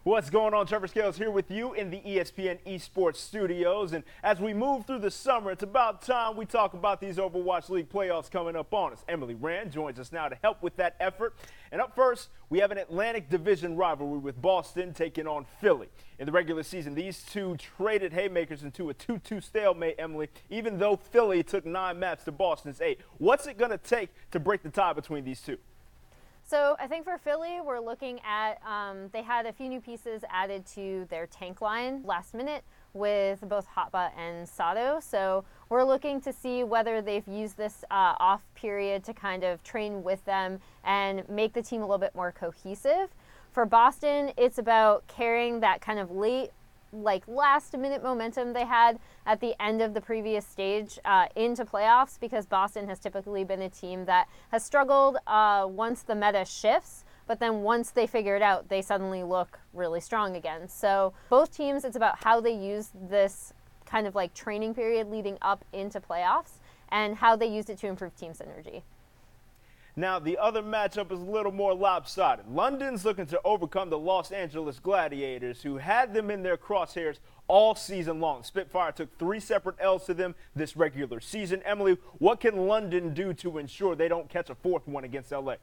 What's going on? Treavor Scales here with you in the ESPN Esports studios. And as we move through the summer, it's about time we talk about these Overwatch League playoffs coming up on us. Emily Rand joins us now to help with that effort. And up first, we have an Atlantic Division rivalry with Boston taking on Philly. In the regular season, these two traded haymakers into a 2-2 stalemate, Emily, even though Philly took 9 maps to Boston's 8. What's it going to take to break the tie between these two? So I think for Philly, we're looking at, they had a few new pieces added to their tank line last minute with both Hotba and Sato. So we're looking to see whether they've used this off period to kind of train with them and make the team a little bit more cohesive. For Boston, it's about carrying that kind of last minute momentum they had at the end of the previous stage into playoffs, because Boston has typically been a team that has struggled once the meta shifts, but then once they figure it out, they suddenly look really strong again. So both teams, it's about how they use this kind of like training period leading up into playoffs and how they used it to improve team synergy. Now, the other matchup is a little more lopsided. London's looking to overcome the Los Angeles Gladiators, who had them in their crosshairs all season long. Spitfire took 3 separate L's to them this regular season. Emily, what can London do to ensure they don't catch a 4th one against LA?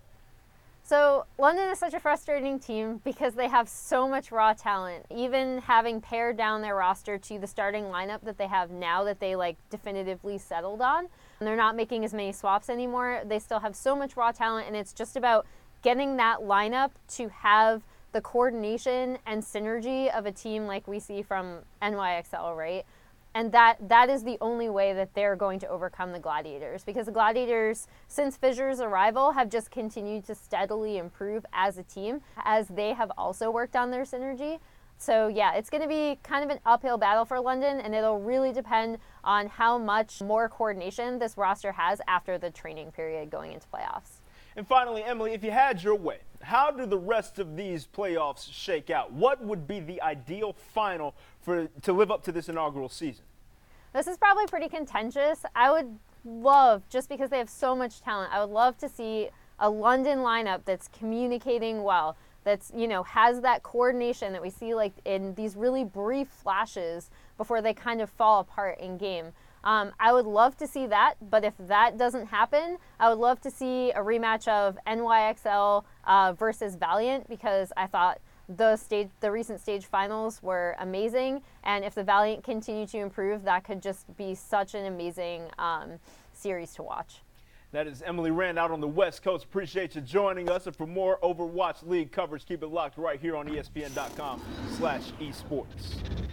So London is such a frustrating team because they have so much raw talent. Even having pared down their roster to the starting lineup that they have now that they definitively settled on, and they're not making as many swaps anymore. They still have so much raw talent, and it's just about getting that lineup to have the coordination and synergy of a team like we see from NYXL, right? And that is the only way that they're going to overcome the Gladiators, because the Gladiators, since Fissure's arrival, have just continued to steadily improve as a team, as they have also worked on their synergy. So yeah, it's going to be kind of an uphill battle for London, and it'll really depend on how much more coordination this roster has after the training period going into playoffs. And finally, Emily, if you had your way, how do the rest of these playoffs shake out? What would be the ideal final to live up to this inaugural season? This is probably pretty contentious. I would love, just because they have so much talent, I would love to see a London lineup that's communicating well, that's, has that coordination that we see in these really brief flashes before they kind of fall apart in game. I would love to see that, but if that doesn't happen, I would love to see a rematch of NYXL versus Valiant, because I thought the recent stage finals were amazing, and if the Valiant continue to improve, that could just be such an amazing series to watch. That is Emily Rand out on the West Coast. Appreciate you joining us. And for more Overwatch League coverage, keep it locked right here on ESPN.com/esports.